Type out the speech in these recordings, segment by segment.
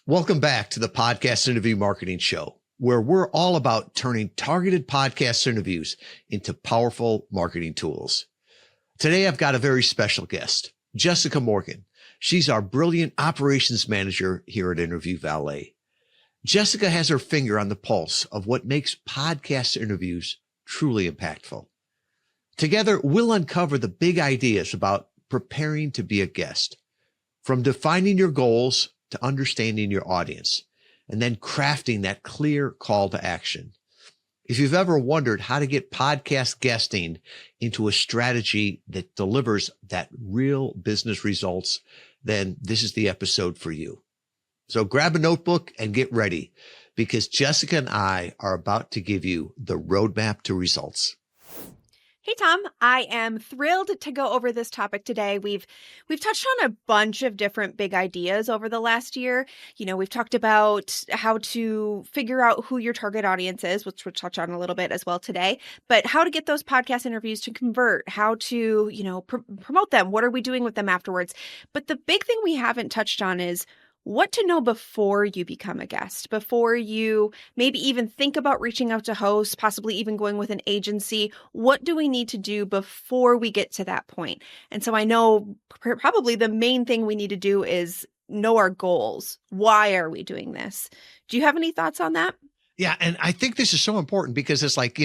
Welcome back to the Podcast Interview Marketing Show, where we're all about turning targeted podcast interviews into powerful marketing tools. Today, I've got a very special guest, Jessica Morgan. She's our brilliant operations manager here at Interview Valet. Jessica has her finger on the pulse of what makes podcast interviews truly impactful. Together, we'll uncover the big ideas about preparing to be a guest, from defining your goals to understanding your audience, and then crafting that clear call to action. If you've ever wondered how to get podcast guesting into a strategy that delivers that real business results, then this is the episode for you. So grab a notebook and get ready, because Jessica and I are about to give you the roadmap to results. Hey, Tom, I am thrilled to go over this topic today. We've touched on a bunch of different big ideas over the last year. We've talked about how to figure out who your target audience is, which we'll touch on a little bit as well today, but how to get those podcast interviews to convert, how to, promote them. What are we doing with them afterwards? But the big thing we haven't touched on is what to know before you become a guest, before you maybe even think about reaching out to hosts, possibly even going with an agency. What do we need to do before we get to that point? And so I know probably the main thing we need to do is know our goals. Why are we doing this? Do you have any thoughts on that? Yeah. And I think this is so important because it's like,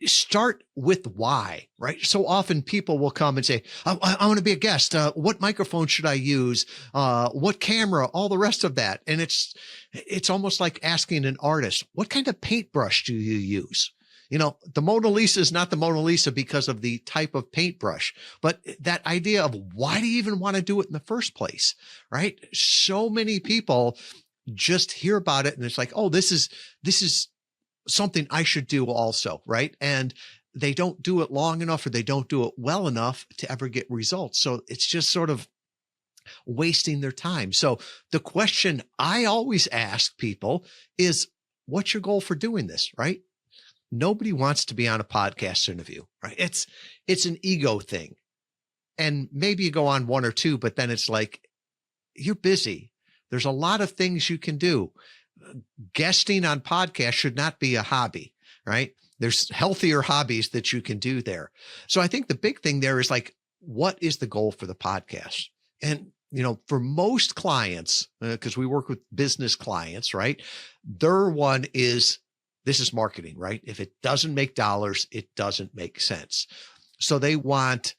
start with why, right? So often people will come and say, I want to be a guest. What microphone should I use? What camera? All the rest of that. And it's almost like asking an artist, what kind of paintbrush do you use? The Mona Lisa is not the Mona Lisa because of the type of paintbrush, but that idea of why do you even want to do it in the first place, right? So many people just hear about it and it's like, oh, this is something I should do also, right? And they don't do it long enough or they don't do it well enough to ever get results. So it's just sort of wasting their time. So the question I always ask people is, what's your goal for doing this, right? Nobody wants to be on a podcast interview, right? It's an ego thing. And maybe you go on one or two, but then it's like, you're busy. There's a lot of things you can do. Guesting on podcasts should not be a hobby, right? There's healthier hobbies that you can do there. So I think the big thing there is like, what is the goal for the podcast? And, for most clients, because we work with business clients, right? Their one is, this is marketing, right? If it doesn't make dollars, it doesn't make sense. So they want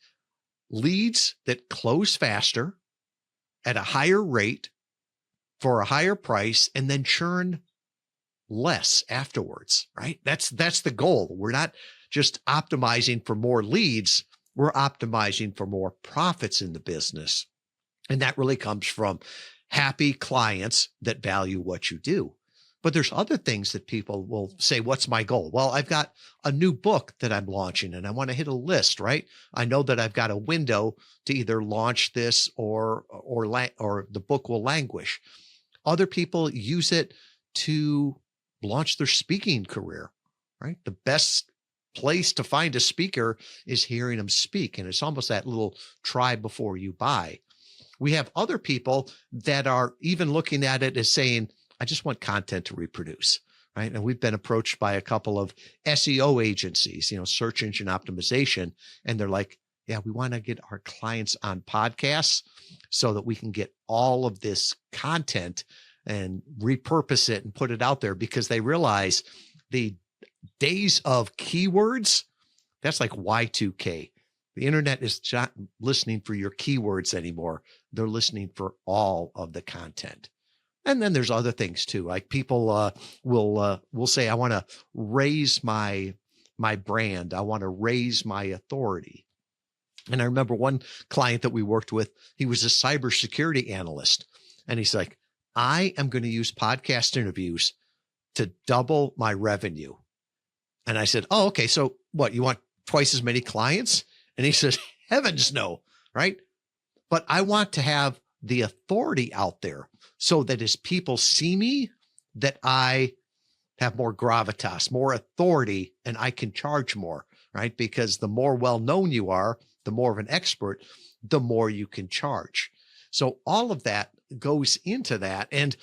leads that close faster at a higher rate for a higher price and then churn less afterwards, right? That's the goal. We're not just optimizing for more leads. We're optimizing for more profits in the business. And that really comes from happy clients that value what you do. But there's other things that people will say, what's my goal? Well, I've got a new book that I'm launching and I want to hit a list, right? I know that I've got a window to either launch this or the book will languish. Other people use it to launch their speaking career, right? The best place to find a speaker is hearing them speak. And it's almost that little try before you buy. We have other people that are even looking at it as saying, I just want content to reproduce, right? And we've been approached by a couple of SEO agencies, search engine optimization. And they're like, yeah, we want to get our clients on podcasts so that we can get all of this content and repurpose it and put it out there, because they realize the days of keywords, that's like Y2K. The internet is not listening for your keywords anymore. They're listening for all of the content. And then there's other things too. Like people will say, I want to raise my brand. I want to raise my authority. And I remember one client that we worked with, he was a cybersecurity analyst. And he's like, I am going to use podcast interviews to double my revenue. And I said, oh, okay. So what, you want twice as many clients? And he says, heavens no, right? But I want to have the authority out there so that as people see me, that I have more gravitas, more authority, and I can charge more, right? Because the more well-known you are, the more of an expert, the more you can charge. So all of that goes into that. And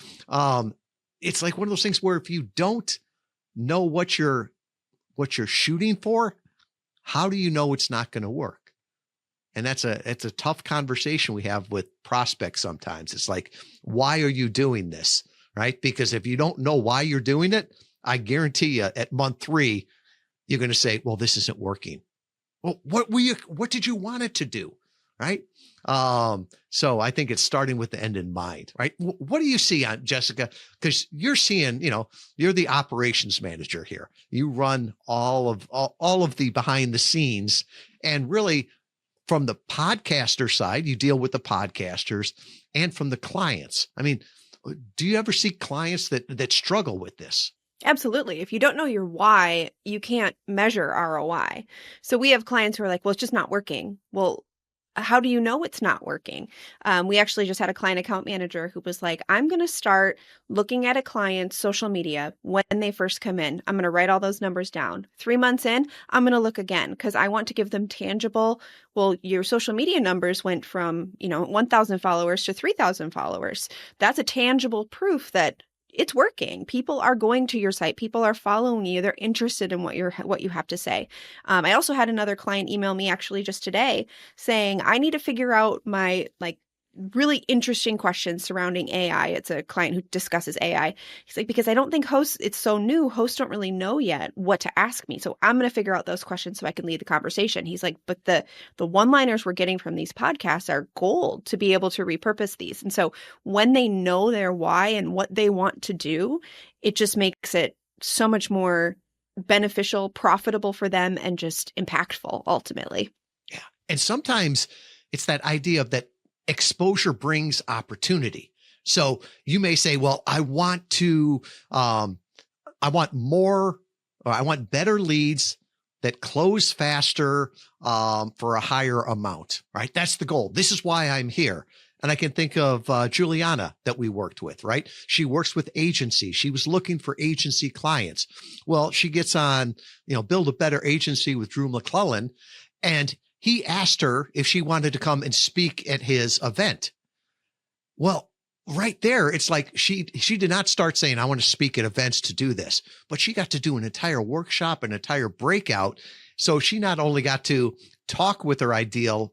it's like one of those things where if you don't know what you're shooting for, how do you know it's not going to work? And it's a tough conversation we have with prospects sometimes. It's like, why are you doing this? Right? Because if you don't know why you're doing it, I guarantee you at month 3, you're going to say, well, this isn't working. Well, what did you want it to do? Right? So I think it's starting with the end in mind, right? What do you see on Jessica? Because you're seeing, you're the operations manager here. You run all of the behind the scenes, and really from the podcaster side, you deal with the podcasters, and from the clients. I mean, do you ever see clients that struggle with this? Absolutely. If you don't know your why, you can't measure ROI. So we have clients who are like, well, it's just not working. Well, how do you know it's not working? We actually just had a client account manager who was like, I'm going to start looking at a client's social media when they first come in. I'm going to write all those numbers down. 3 months in, I'm going to look again because I want to give them tangible. Well, your social media numbers went from, 1,000 followers to 3,000 followers. That's a tangible proof that it's working. People are going to your site. People are following you. They're interested in what you have to say. I also had another client email me actually just today saying, I need to figure out my really interesting questions surrounding AI. It's a client who discusses AI. He's like, because I don't think it's so new. Hosts don't really know yet what to ask me. So I'm going to figure out those questions so I can lead the conversation. He's like, but the one-liners we're getting from these podcasts are gold to be able to repurpose these. And so when they know their why and what they want to do, it just makes it so much more beneficial, profitable for them, and just impactful ultimately. Yeah. And sometimes it's that idea of that exposure brings opportunity. So you may say, well, I want better leads that close faster for a higher amount, right? That's the goal. This is why I'm here. And I can think of Juliana that we worked with, right? She works with agencies. She was looking for agency clients. Well, she gets on, Build a Better Agency with Drew McClellan, and he asked her if she wanted to come and speak at his event. Well, right there, it's like she did not start saying, I want to speak at events to do this, but she got to do an entire workshop, an entire breakout. So she not only got to talk with her ideal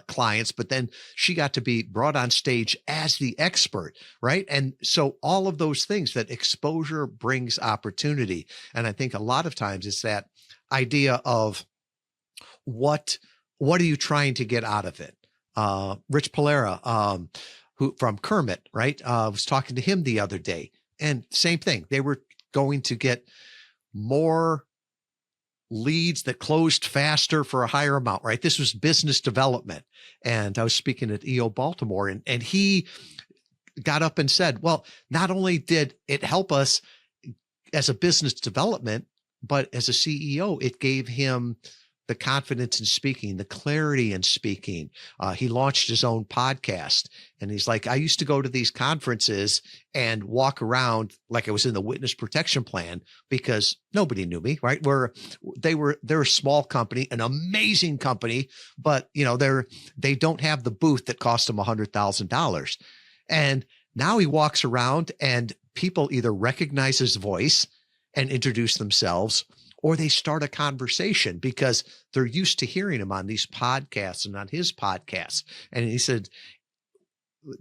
clients, but then she got to be brought on stage as the expert, right? And so all of those things, that exposure brings opportunity. And I think a lot of times it's that idea of what are you trying to get out of it? Rich Polera, who from Kermit, right? Was talking to him the other day, and same thing. They were going to get more leads that closed faster for a higher amount, right? This was business development. And I was speaking at EO Baltimore, and he got up and said, well, not only did it help us as a business development, but as a CEO, it gave him the confidence in speaking, the clarity in speaking. He launched his own podcast, and he's like, I used to go to these conferences and walk around like I was in the witness protection plan because nobody knew me, right? They're a small company, an amazing company, but they don't have the booth that cost them $100,000. And now he walks around and people either recognize his voice and introduce themselves, or they start a conversation because they're used to hearing him on these podcasts and on his podcasts. And he said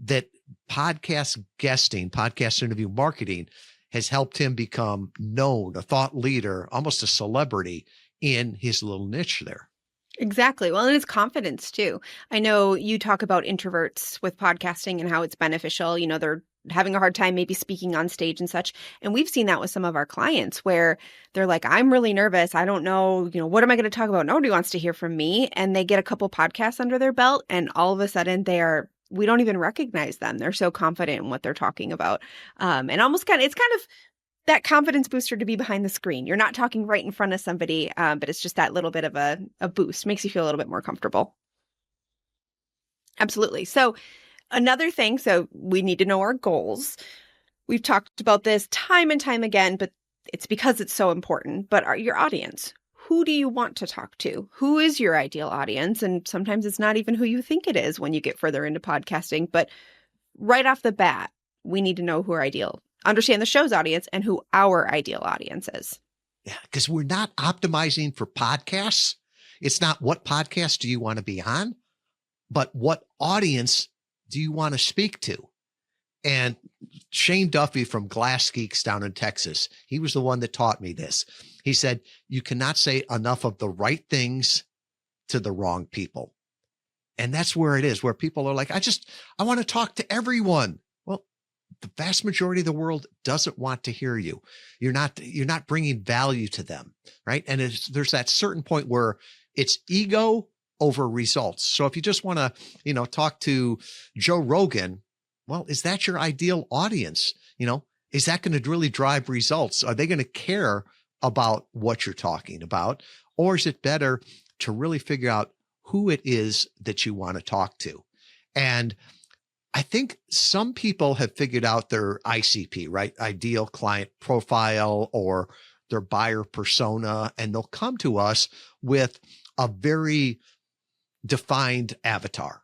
that podcast guesting, podcast interview marketing has helped him become known, a thought leader, almost a celebrity in his little niche there. Exactly. Well, and it's confidence too. I know you talk about introverts with podcasting and how it's beneficial. They're having a hard time maybe speaking on stage and such. And we've seen that with some of our clients where they're like, I'm really nervous. I don't know, what am I going to talk about? Nobody wants to hear from me. And they get a couple podcasts under their belt, and all of a sudden we don't even recognize them. They're so confident in what they're talking about. And it's kind of that confidence booster to be behind the screen. You're not talking right in front of somebody, but it's just that little bit of a boost. Makes you feel a little bit more comfortable. Absolutely. So another thing, so we need to know our goals. We've talked about this time and time again, but it's because it's so important. But your audience, who do you want to talk to? Who is your ideal audience? And sometimes it's not even who you think it is when you get further into podcasting. But right off the bat, we need to know who our ideal, understand the show's audience and who our ideal audience is. Yeah, because we're not optimizing for podcasts. It's not what podcast do you want to be on, but what audience do you want to speak to? And Shane Duffy from Glass Geeks down in Texas, he was the one that taught me this. He said, you cannot say enough of the right things to the wrong people. And that's where it is, where people are like, I want to talk to everyone. Well, the vast majority of the world doesn't want to hear you. You're not bringing value to them, right? And there's that certain point where it's ego over results. So if you just want to, talk to Joe Rogan, well, is that your ideal audience? Is that going to really drive results? Are they going to care about what you're talking about? Or is it better to really figure out who it is that you want to talk to? And I think some people have figured out their ICP, right? Ideal client profile or their buyer persona, and they'll come to us with a very defined avatar.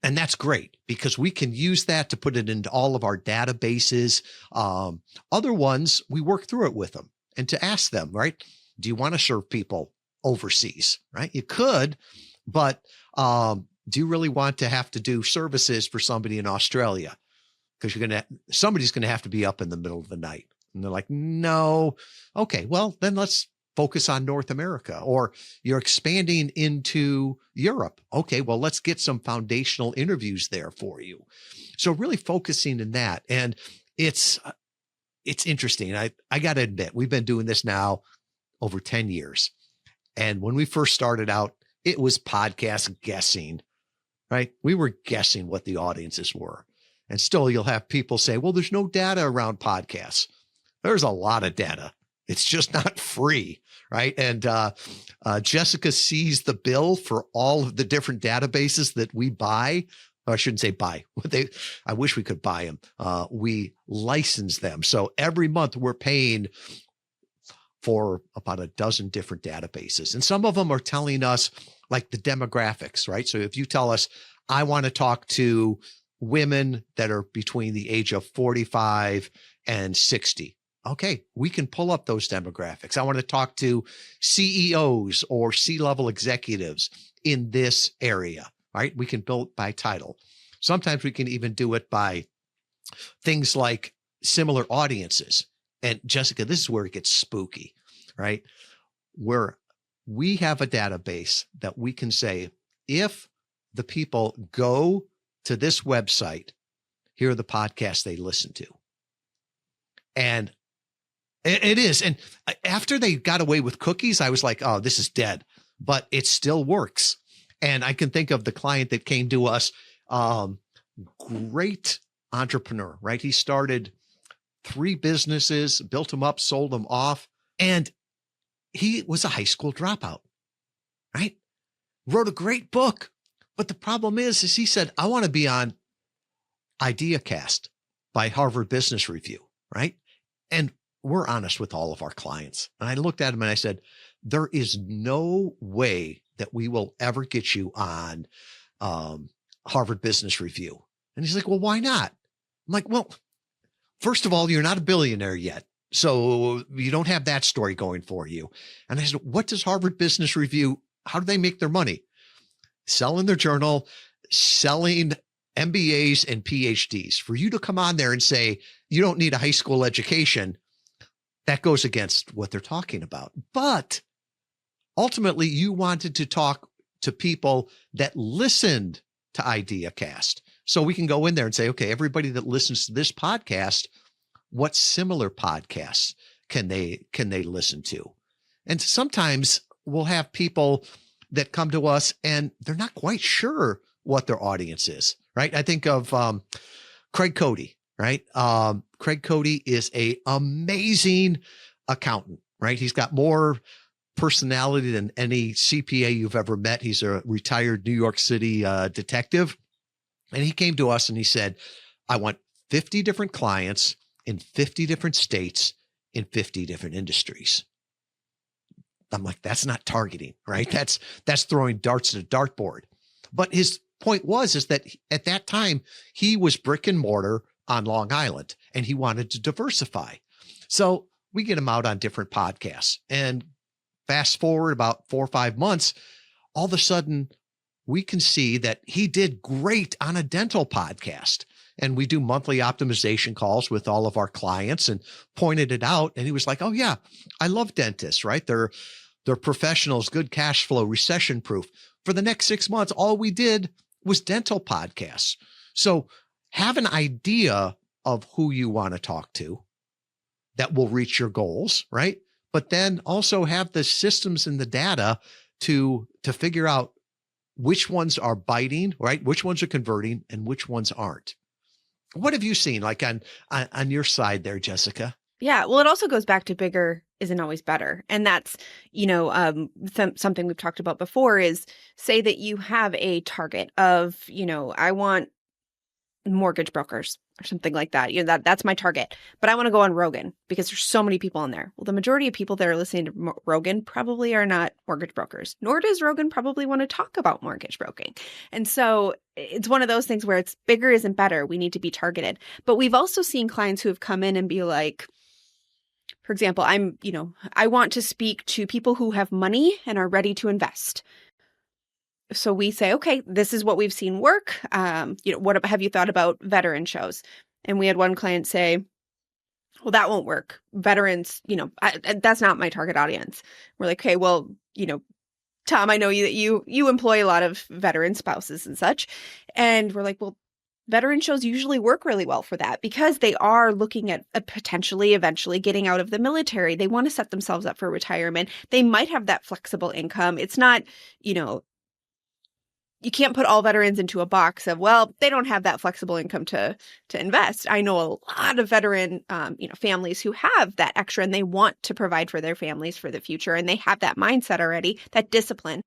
And that's great because we can use that to put it into all of our databases. Other ones, we work through it with them and to ask them, right? Do you want to serve people overseas, right? You could, but do you really want to have to do services for somebody in Australia? Because somebody's going to have to be up in the middle of the night. And they're like, no. Okay, well, then let's focus on North America, or you're expanding into Europe. Okay, well, let's get some foundational interviews there for you. So really focusing in that. And it's interesting. I got to admit, we've been doing this now over 10 years. And when we first started out, it was podcast guessing, right? We were guessing what the audiences were. And still you'll have people say, well, there's no data around podcasts. There's a lot of data. It's just not free, right? And Jessica sees the bill for all of the different databases that we buy. I shouldn't say buy. I wish we could buy them. We license them. So every month we're paying for about a dozen different databases. And some of them are telling us like the demographics, right? So if you tell us, I want to talk to women that are between the age of 45 and 60. Okay, we can pull up those demographics. I want to talk to CEOs or C-level executives in this area, right? We can build by title. Sometimes we can even do it by things like similar audiences. And Jessica, this is where it gets spooky, right? Where we have a database that we can say, if the people go to this website, here are the podcasts they listen to. And it is. And after they got away with cookies, I was like, oh, this is dead, but it still works. And I can think of the client that came to us, great entrepreneur, right? He started 3 businesses, built them up, sold them off. And he was a high school dropout, right? Wrote a great book. But the problem is he said, I want to be on IdeaCast by Harvard Business Review, right? And we're honest with all of our clients. And I looked at him and I said, there is no way that we will ever get you on Harvard Business Review. And he's like, well, why not? I'm like, well, first of all, you're not a billionaire yet. So you don't have that story going for you. And I said, what does Harvard Business Review, how do they make their money? Selling their journal, selling MBAs and PhDs. For you to come on there and say, you don't need a high school education, that goes against what they're talking about. But ultimately, you wanted to talk to people that listened to IdeaCast. So we can go in there and say, okay, everybody that listens to this podcast, what similar podcasts can they listen to? And sometimes we'll have people that come to us and they're not quite sure what their audience is, right? I think of Craig Cody, right? Craig Cody is an amazing accountant, right? He's got more personality than any CPA you've ever met. He's a retired New York City detective. And he came to us and he said, I want 50 different clients in 50 different states in 50 different industries. I'm like, that's not targeting, right? That's throwing darts at a dartboard. But his point is that at that time, he was brick and mortar on Long Island and he wanted to diversify. So we get him out on different podcasts, and fast forward about 4 or 5 months, all of a sudden we can see that he did great on a dental podcast. And we do monthly optimization calls with all of our clients and pointed it out. And he was like, oh yeah, I love dentists, right? They're professionals, good cash flow, recession proof. For the next 6 months, all we did was dental podcasts. So have an idea of who you want to talk to that will reach your goals, right? But then also have the systems and the data to figure out which ones are biting, right? Which ones are converting and which ones aren't. What have you seen like on your side there, Jessica? Yeah, well, it also goes back to bigger isn't always better. And that's, something we've talked about before is say that you have a target of, I want mortgage brokers or something like that. That's my target. But I want to go on Rogan because there's so many people on there. Well, the majority of people that are listening to Rogan probably are not mortgage brokers, nor does Rogan probably want to talk about mortgage broking. And so it's one of those things where it's bigger isn't better. We need to be targeted. But we've also seen clients who have come in and be like, for example, I want to speak to people who have money and are ready to invest. So we say, okay, this is what we've seen work. What have you thought about veteran shows? And we had one client say, well, that won't work. Veterans, that's not my target audience. We're like, okay, well, Tom, I know that you employ a lot of veteran spouses and such. And we're like, well, veteran shows usually work really well for that because they are looking at potentially eventually getting out of the military. They want to set themselves up for retirement. They might have that flexible income. It's not, you can't put all veterans into a box of, well, they don't have that flexible income to invest. I know a lot of veteran, families who have that extra and they want to provide for their families for the future. And they have that mindset already, that discipline.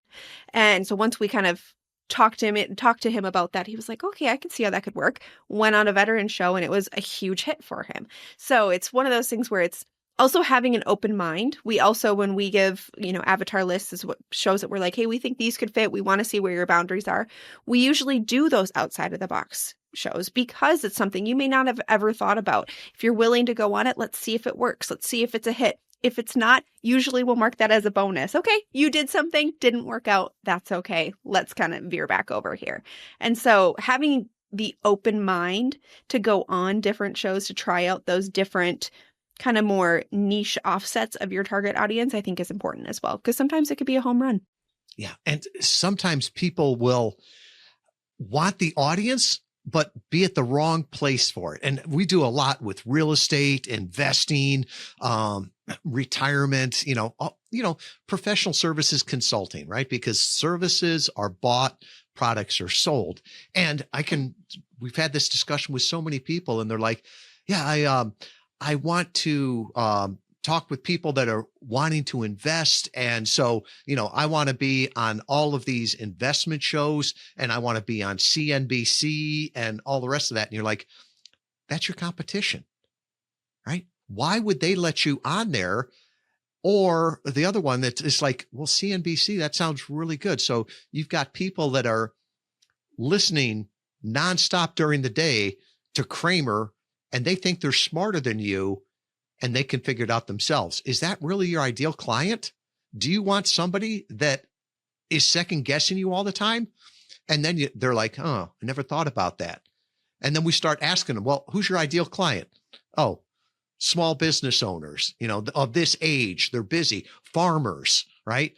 And so once we kind of talked to him about that, he was like, okay, I can see how that could work. Went on a veteran show and it was a huge hit for him. So it's one of those things where it's also having an open mind. We also, when we give, avatar lists is what shows that we're like, hey, we think these could fit. We want to see where your boundaries are. We usually do those outside of the box shows because it's something you may not have ever thought about. If you're willing to go on it, let's see if it works. Let's see if it's a hit. If it's not, usually we'll mark that as a bonus. Okay, you did something, didn't work out. That's okay. Let's kind of veer back over here. And so having the open mind to go on different shows to try out those different kind of more niche offsets of your target audience, I think is important as well, because sometimes it could be a home run. Yeah. And sometimes people will want the audience, but be at the wrong place for it. And we do a lot with real estate, investing, retirement, professional services consulting, right? Because services are bought, products are sold. And we've had this discussion with so many people and they're like, yeah, I want to talk with people that are wanting to invest. And so, I want to be on all of these investment shows and I want to be on CNBC and all the rest of that. And you're like, that's your competition, right? Why would they let you on there? Or the other one that is like, well, CNBC, that sounds really good. So you've got people that are listening nonstop during the day to Kramer and they think they're smarter than you and they can figure it out themselves. Is that really your ideal client? Do you want somebody that is second guessing you all the time? And then they're like, oh, I never thought about that. And then we start asking them, well, who's your ideal client? Oh, small business owners, of this age, they're busy, farmers, right?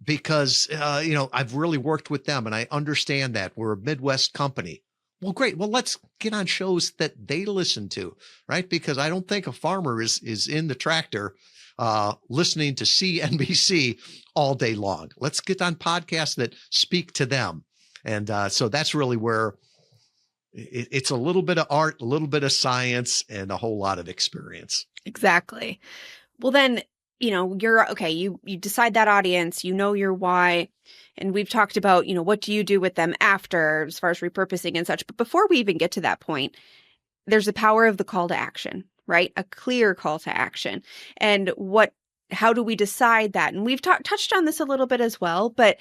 Because I've really worked with them and I understand that we're a Midwest company. Well, great. Well, let's get on shows that they listen to, right? Because I don't think a farmer is in the tractor listening to CNBC all day long. Let's get on podcasts that speak to them. And so that's really where it's a little bit of art, a little bit of science, and a whole lot of experience. Exactly. Well, then, you're okay. You decide that audience, your why. And we've talked about, what do you do with them after as far as repurposing and such. But before we even get to that point, there's the power of the call to action, right? A clear call to action. And what how do we decide that? And we've touched on this a little bit as well, but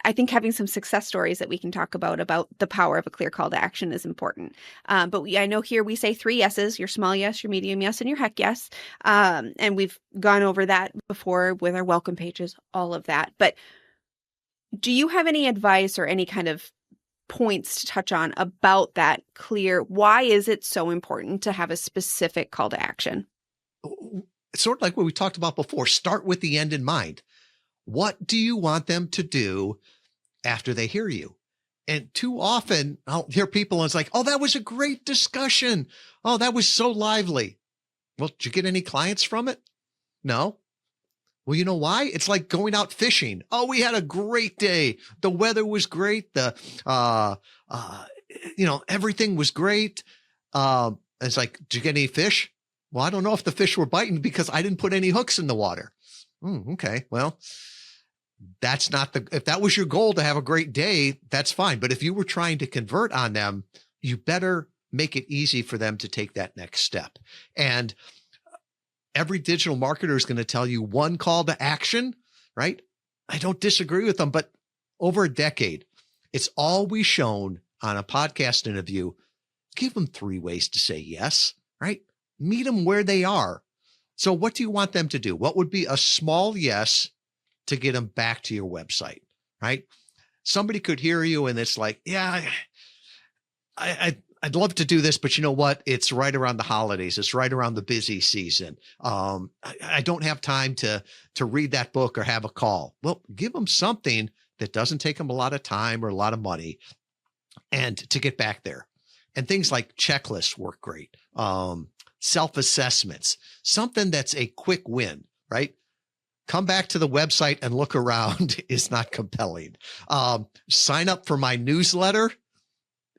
I think having some success stories that we can talk about the power of a clear call to action is important. I know here we say 3 yeses: your small yes, your medium yes, and your heck yes. And we've gone over that before with our welcome pages, all of that. But do you have any advice or any kind of points to touch on about that clear? Why is it so important to have a specific call to action? It's sort of like what we talked about before. Start with the end in mind. What do you want them to do after they hear you? And too often I'll hear people and it's like, oh, that was a great discussion. Oh, that was so lively. Well, did you get any clients from it? No. Well, you know why? It's like going out fishing. Oh, we had a great day. The weather was great. Everything was great. It's like, did you get any fish? Well, I don't know if the fish were biting because I didn't put any hooks in the water. Okay. Well, if that was your goal to have a great day, that's fine. But if you were trying to convert on them, you better make it easy for them to take that next step. And every digital marketer is going to tell you one call to action, right? I don't disagree with them, but over a decade, it's always shown on a podcast interview, give them 3 ways to say yes, right? Meet them where they are. So what do you want them to do? What would be a small yes to get them back to your website, right? Somebody could hear you and it's like, yeah, I'd love to do this, but you know what? It's right around the holidays. It's right around the busy season. I don't have time to read that book or have a call. Well, give them something that doesn't take them a lot of time or a lot of money and to get back there. And things like checklists work great. Self-assessments, something that's a quick win, right? Come back to the website and look around is not compelling. Sign up for my newsletter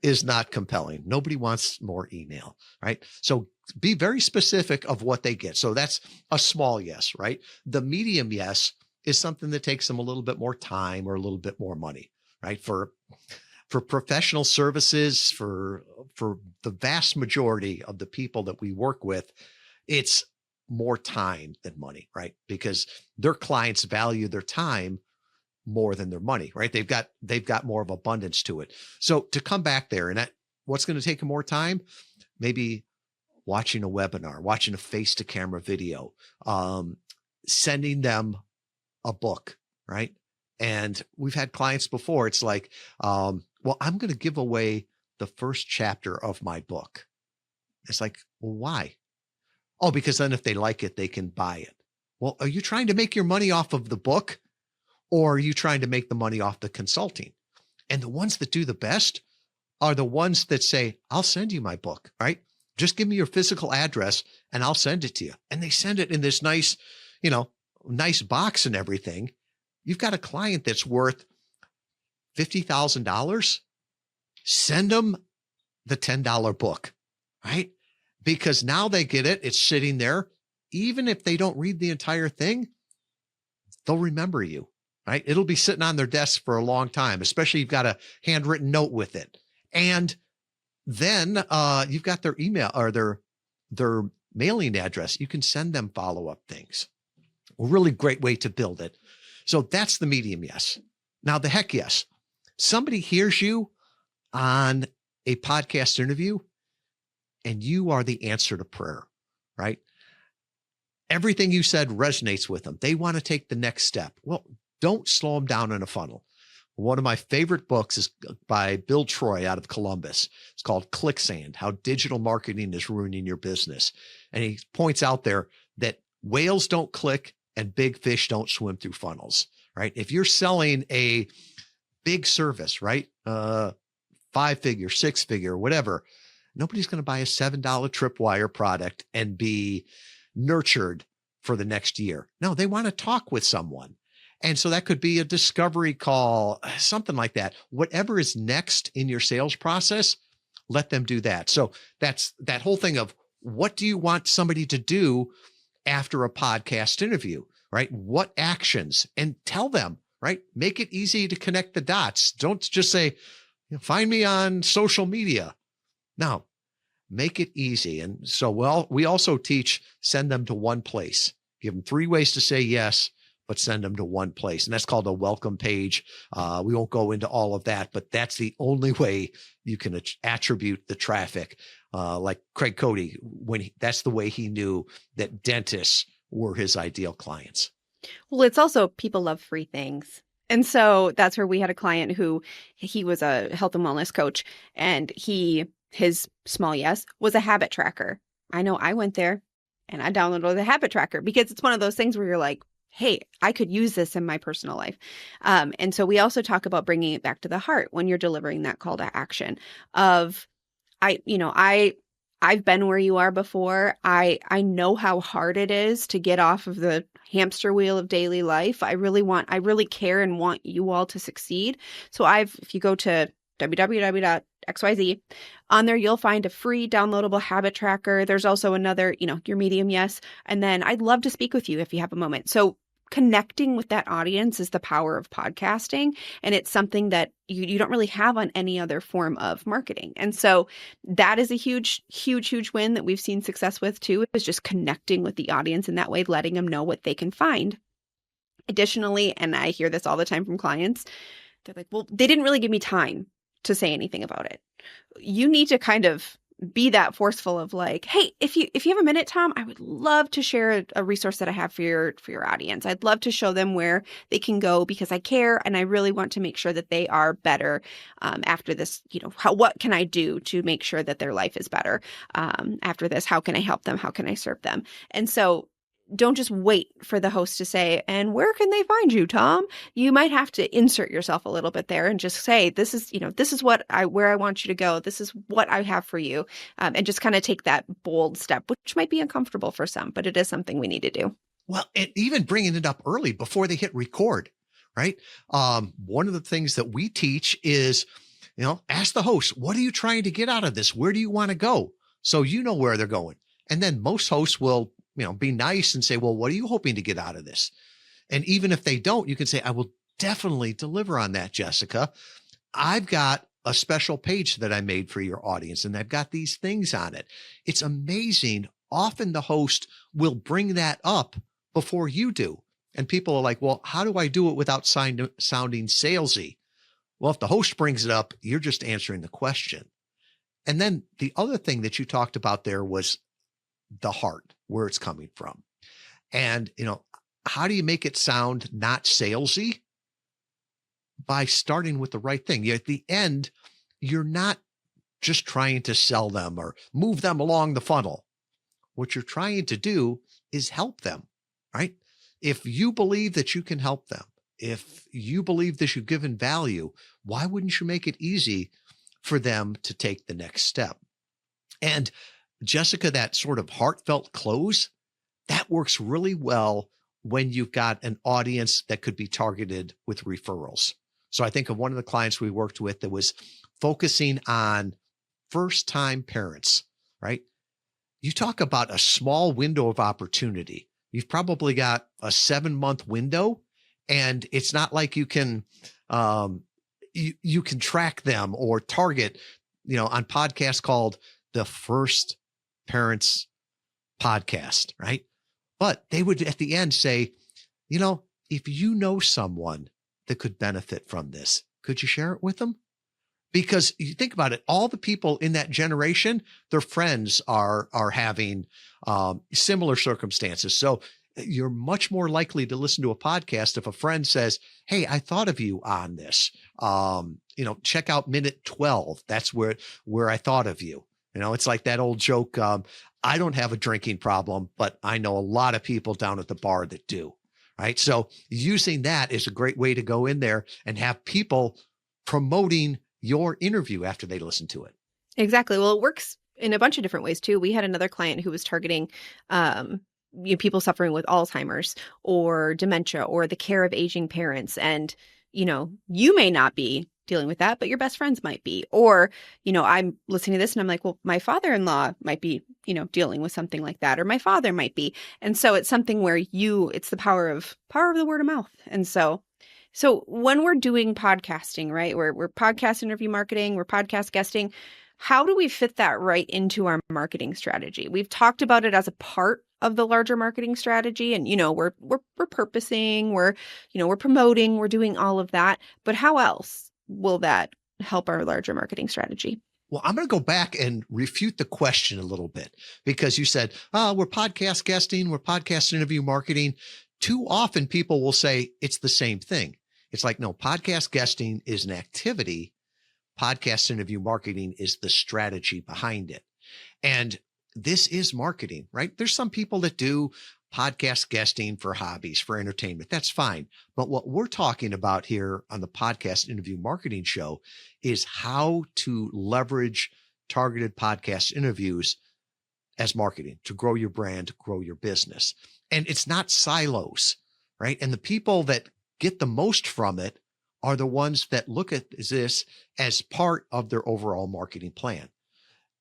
is not compelling. Nobody wants more email, right? So be very specific of what they get. So that's a small yes, right? The medium yes is something that takes them a little bit more time or a little bit more money, right? For professional services, for the vast majority of the people that we work with, it's more time than money, right? Because their clients value their time more than their money, right? They've got more of abundance to it. So to come back there, and what's going to take them more time? Maybe watching a webinar, watching a face-to-camera video, sending them a book, right? And we've had clients before. It's like, well, I'm going to give away the first chapter of my book. It's like, well, why? Oh, because then if they like it, they can buy it. Well, are you trying to make your money off of the book, or are you trying to make the money off the consulting? And the ones that do the best are the ones that say, I'll send you my book, right? Just give me your physical address and I'll send it to you. And they send it in this nice box and everything. You've got a client that's worth $50,000. Send them the $10 book, right? Because now they get it. It's sitting there. Even if they don't read the entire thing, they'll remember you, right? It'll be sitting on their desk for a long time, especially if you've got a handwritten note with it. And then you've got their email or their mailing address. You can send them follow-up things. A really great way to build it. So that's the medium yes. Now the heck yes. Somebody hears you on a podcast interview and you are the answer to prayer, right? Everything you said resonates with them. They want to take the next step. Well, don't slow them down in a funnel. One of my favorite books is by Bill Troy out of Columbus. It's called Clicksand, How Digital Marketing is Ruining Your Business. And he points out there that whales don't click and big fish don't swim through funnels, right? If you're selling a big service, right? 5-figure, 6-figure, whatever, nobody's going to buy a $7 tripwire product and be nurtured for the next year. No, they want to talk with someone. And so that could be a discovery call, something like that. Whatever is next in your sales process, let them do that. So that's that whole thing of what do you want somebody to do after a podcast interview, right? What actions? And tell them, right? Make it easy to connect the dots. Don't just say, find me on social media. No, make it easy. And so, we also teach, send them to one place. Give them 3 ways to say yes, but send them to one place. And that's called a welcome page. We won't go into all of that, but that's the only way you can attribute the traffic. Like Craig Cody, that's the way he knew that dentists were his ideal clients. Well, it's also people love free things. And so that's where we had a client who he was a health and wellness coach, and his small yes was a habit tracker. I know I went there and I downloaded the habit tracker because it's one of those things where you're like, hey, I could use this in my personal life. And so we also talk about bringing it back to the heart when you're delivering that call to action of, I've been where you are before. I know how hard it is to get off of the hamster wheel of daily life. I really care and want you all to succeed. So if you go to www.xyz, on there, you'll find a free downloadable habit tracker. There's also another, your medium yes. And then I'd love to speak with you if you have a moment. So connecting with that audience is the power of podcasting. And it's something that you don't really have on any other form of marketing. And so that is a huge, huge, huge win that we've seen success with too, is just connecting with the audience in that way, letting them know what they can find. Additionally, and I hear this all the time from clients, they're like, well, they didn't really give me time to say anything about it. You need to kind of be that forceful of like, hey, if you have a minute, Tom, I would love to share a resource that I have for your audience. I'd love to show them where they can go because I care and I really want to make sure that they are better after this. What can I do to make sure that their life is better after this? How can I help them? How can I serve them? And so don't just wait for the host to say, and where can they find you, Tom? You might have to insert yourself a little bit there and just say, this is where I want you to go. This is what I have for you. And just kind of take that bold step, which might be uncomfortable for some, but it is something we need to do. Well, and even bringing it up early before they hit record, right? One of the things that we teach is, ask the host, what are you trying to get out of this? Where do you want to go? So you know where they're going. And then most hosts will be nice and say, well, what are you hoping to get out of this? And even if they don't, you can say, I will definitely deliver on that, Jessica. I've got a special page that I made for your audience, and I've got these things on it. It's amazing. Often the host will bring that up before you do. And people are like, well, how do I do it without sounding salesy? Well, if the host brings it up, you're just answering the question. And then the other thing that you talked about there was the heart, where it's coming from. And, how do you make it sound not salesy? By starting with the right thing. At the end, you're not just trying to sell them or move them along the funnel. What you're trying to do is help them, right? If you believe that you can help them, if you believe that you've given value, why wouldn't you make it easy for them to take the next step? And Jessica, that sort of heartfelt close, that works really well when you've got an audience that could be targeted with referrals. So I think of one of the clients we worked with that was focusing on first-time parents, right? You talk about a small window of opportunity. You've probably got a 7-month window, and it's not like you can you can track them or target, on podcasts called the First Parents Podcast, right? But they would at the end say, if you know someone that could benefit from this, could you share it with them? Because you think about it, all the people in that generation, their friends are having similar circumstances. So you're much more likely to listen to a podcast if a friend says, hey, I thought of you on this. Check out minute 12. That's where I thought of you. It's like that old joke. I don't have a drinking problem, but I know a lot of people down at the bar that do, right? So using that is a great way to go in there and have people promoting your interview after they listen to it. Exactly. Well, it works in a bunch of different ways too. We had another client who was targeting people suffering with Alzheimer's or dementia or the care of aging parents. And, you may not be dealing with that, but your best friends might be. Or, I'm listening to this and I'm like, well, my father-in-law might be, dealing with something like that, or my father might be. And so it's something where it's the power of the word of mouth. And so when we're doing podcasting, right, we're podcast interview marketing, we're podcast guesting, how do we fit that right into our marketing strategy? We've talked about it as a part of the larger marketing strategy, and we're repurposing, we're promoting, we're doing all of that. But how else will that help our larger marketing strategy? Well, I'm going to go back and refute the question a little bit, because you said, we're podcast guesting, we're podcast interview marketing. Too often people will say it's the same thing. It's like, no, podcast guesting is an activity. Podcast interview marketing is the strategy behind it. And this is marketing, right? There's some people that do podcast guesting for hobbies, for entertainment. That's fine. But what we're talking about here on the podcast interview marketing show is how to leverage targeted podcast interviews as marketing to grow your brand, grow your business. And it's not silos, right? And the people that get the most from it are the ones that look at this as part of their overall marketing plan.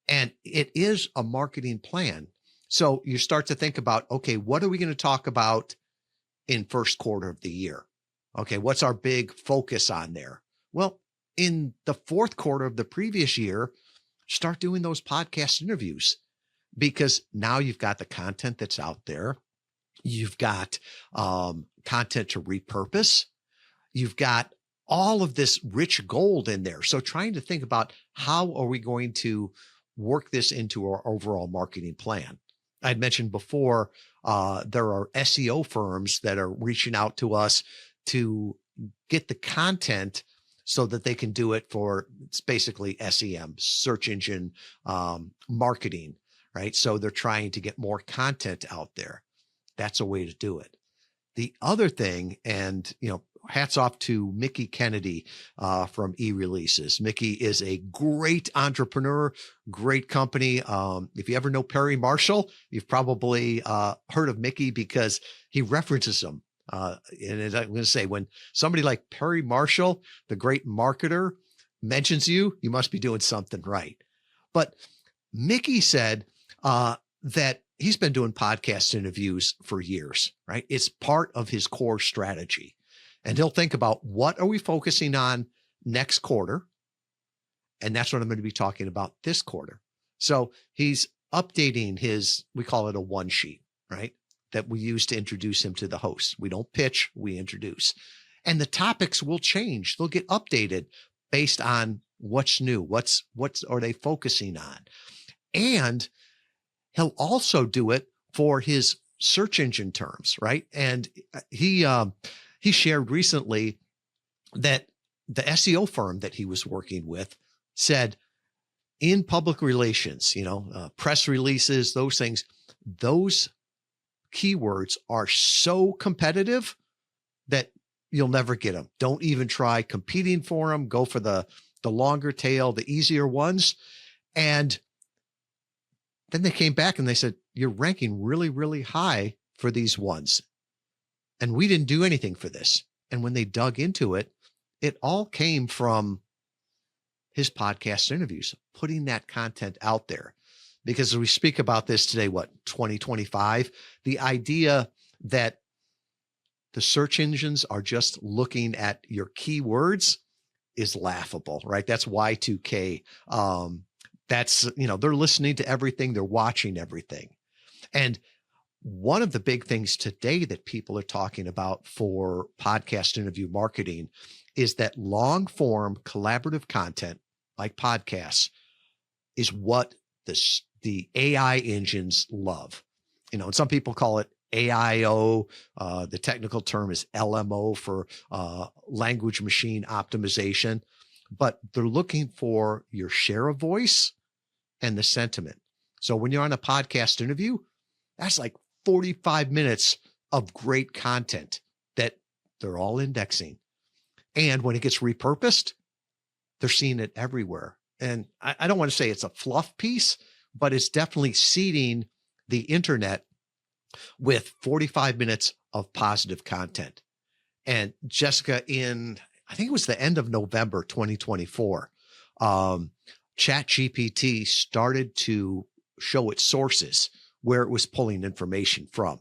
And it is a marketing plan. So you start to think about, okay, what are we going to talk about in first quarter of the year? Okay, what's our big focus on there? Well, in the fourth quarter of the previous year, start doing those podcast interviews, because now you've got the content that's out there. You've got content to repurpose. You've got all of this rich gold in there. So trying to think about, how are we going to work this into our overall marketing plan? I'd mentioned before, there are SEO firms that are reaching out to us to get the content so that they can do it for, it's basically SEM, search engine marketing, right? So they're trying to get more content out there. That's a way to do it. The other thing, and hats off to Mickey Kennedy from eReleases. Mickey is a great entrepreneur, great company. If you ever know Perry Marshall, you've probably heard of Mickey because he references them. And as I'm going to say, when somebody like Perry Marshall, the great marketer, mentions you, you must be doing something right. But Mickey said that he's been doing podcast interviews for years, right? It's part of his core strategy. And he'll think about, what are we focusing on next quarter? And that's what I'm going to be talking about this quarter. So he's updating his, we call it a one sheet, right? That we use to introduce him to the host. We don't pitch, we introduce. And the topics will change. They'll get updated based on what's new, what's are they focusing on. And he'll also do it for his search engine terms, right? And he shared recently that the SEO firm that he was working with said, in public relations, press releases, those things, those keywords are so competitive that you'll never get them. Don't even try competing for them. Go for the longer tail, the easier ones. And then they came back and they said, you're ranking really, really high for these ones. And we didn't do anything for this. And when they dug into it, it all came from his podcast interviews, putting that content out there. Because as we speak about this today, 2025, the idea that the search engines are just looking at your keywords is laughable, right? That's Y2K. That's, they're listening to everything. They're watching everything. And one of the big things today that people are talking about for podcast interview marketing is that long form collaborative content like podcasts is what the AI engines love. And some people call it AIO. The technical term is LMO for language machine optimization, but they're looking for your share of voice and the sentiment. So when you're on a podcast interview, that's like 45 minutes of great content that they're all indexing. And when it gets repurposed, they're seeing it everywhere. And I don't want to say it's a fluff piece, but it's definitely seeding the internet with 45 minutes of positive content. And Jessica, I think it was the end of November 2024, ChatGPT started to show its sources where it was pulling information from.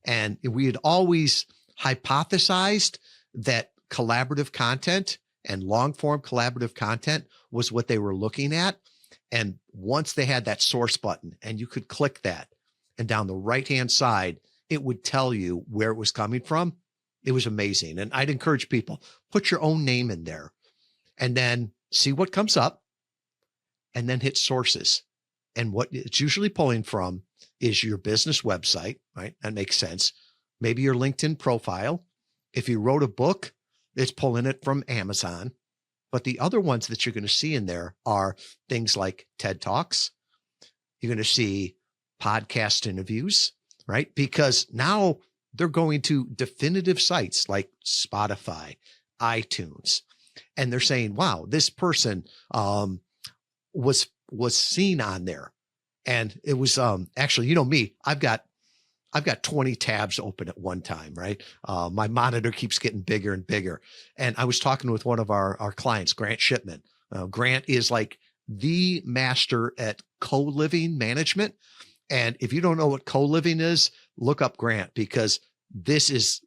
And we had always hypothesized that collaborative content and long form collaborative content was what they were looking at. And once they had that source button and you could click that, and down the right-hand side, it would tell you where it was coming from. It was amazing. And I'd encourage people, put your own name in there and then see what comes up and then hit sources. And what it's usually pulling from is your business website, right? That makes sense. Maybe your LinkedIn profile. If you wrote a book, it's pulling it from Amazon. But the other ones that you're going to see in there are things like TED Talks. You're going to see podcast interviews, right? Because now they're going to definitive sites like Spotify, iTunes, and they're saying, wow, this person was seen on there. And it was actually, you know me, I've got 20 tabs open at one time, right? My monitor keeps getting bigger and bigger. And I was talking with one of our clients, Grant Shipman. Grant is like the master at co-living management. And if you don't know what co-living is, look up Grant, because this is,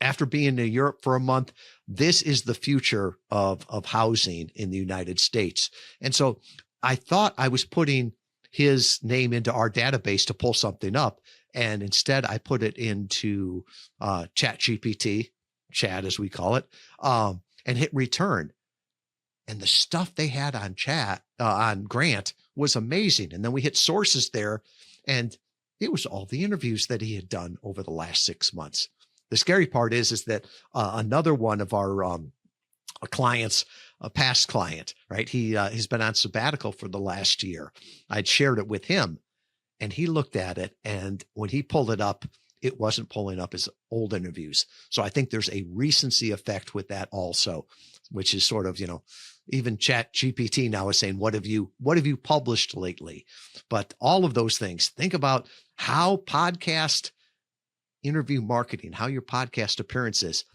after being in Europe for a month, this is the future of housing in the United States. And so I thought I was putting his name into our database to pull something up. And instead I put it into ChatGPT, Chat as we call it, and hit return. And the stuff they had on on Grant was amazing. And then we hit sources there, and it was all the interviews that he had done over the last 6 months. The scary part is that another one of our clients, a past client, right? He's been on sabbatical for the last year. I'd shared it with him, and he looked at it, and when he pulled it up, it wasn't pulling up his old interviews. So I think there's a recency effect with that also, which is sort of, even Chat GPT now is saying, what have you published lately? But all of those things, think about how podcast interview marketing, how your podcast appearances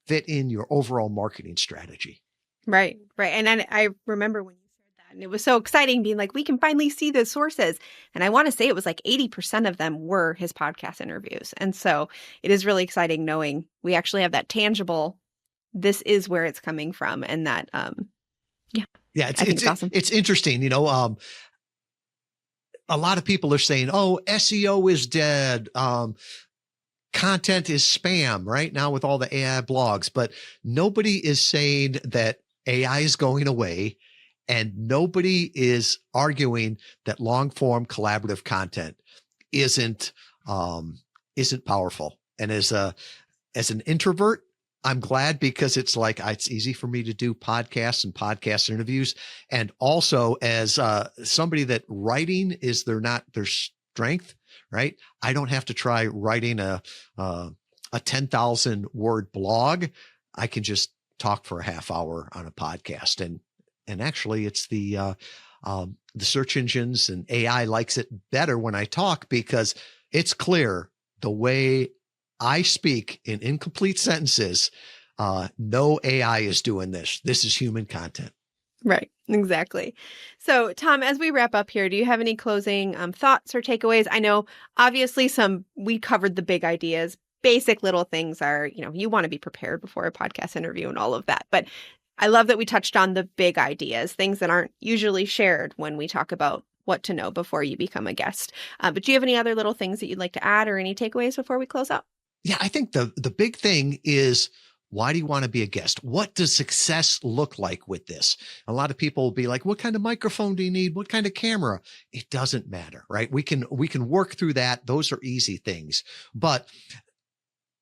fit in your overall marketing strategy. Right. And I remember when you shared that, and it was so exciting being like, we can finally see the sources. And I want to say it was like 80% of them were his podcast interviews. And so it is really exciting knowing we actually have that tangible, this is where it's coming from. And that, it's awesome. It's interesting. A lot of people are saying, oh, SEO is dead. Content is spam right now with all the AI blogs, but nobody is saying that AI is going away, and nobody is arguing that long form collaborative content isn't powerful. And as an introvert, I'm glad, because it's easy for me to do podcasts and podcast interviews. And also as somebody that writing is their strength, right? I don't have to try writing a 10,000 word blog. I can just talk for a half hour on a podcast. And actually it's the search engines and AI likes it better when I talk, because it's clear the way I speak in incomplete sentences. No AI is doing this. This is human content. Right. Exactly. So, Tom, as we wrap up here, do you have any closing thoughts or takeaways? I know, obviously, we covered the big ideas. Basic little things are, you want to be prepared before a podcast interview and all of that. But I love that we touched on the big ideas, things that aren't usually shared when we talk about what to know before you become a guest. But do you have any other little things that you'd like to add, or any takeaways before we close up? Yeah, I think the big thing is, why do you want to be a guest? What does success look like with this? A lot of people will be like, what kind of microphone do you need? What kind of camera? It doesn't matter, right? We can work through that. Those are easy things, but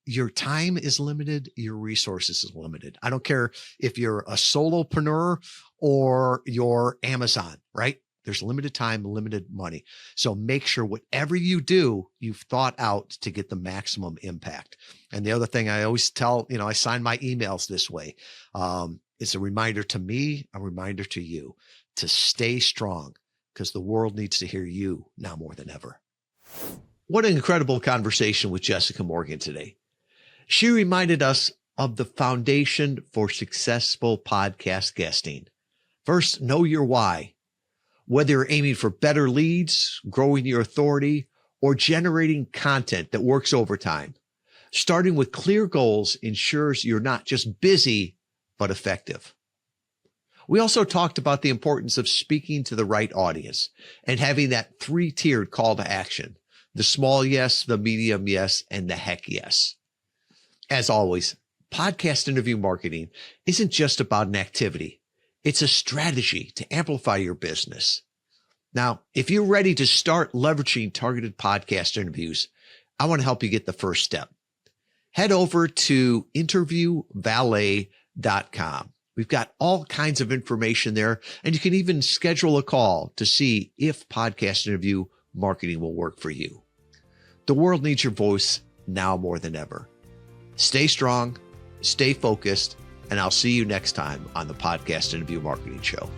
your time is limited. Your resources is limited. I don't care if you're a solopreneur or you're Amazon, right? There's limited time, limited money. So make sure whatever you do, you've thought out to get the maximum impact. And the other thing I always tell, I sign my emails this way. It's a reminder to me, a reminder to you to stay strong, because the world needs to hear you now more than ever. What an incredible conversation with Jessica Morgan today. She reminded us of the foundation for successful podcast guesting. First, know your why. Whether you're aiming for better leads, growing your authority, or generating content that works overtime, starting with clear goals ensures you're not just busy, but effective. We also talked about the importance of speaking to the right audience and having that 3-tiered call to action: the small yes, the medium yes, and the heck yes. As always, podcast interview marketing isn't just about an activity. It's a strategy to amplify your business. Now, if you're ready to start leveraging targeted podcast interviews, I want to help you get the first step. Head over to interviewvalet.com. We've got all kinds of information there, and you can even schedule a call to see if podcast interview marketing will work for you. The world needs your voice now more than ever. Stay strong, stay focused, and I'll see you next time on the Podcast Interview Marketing Show.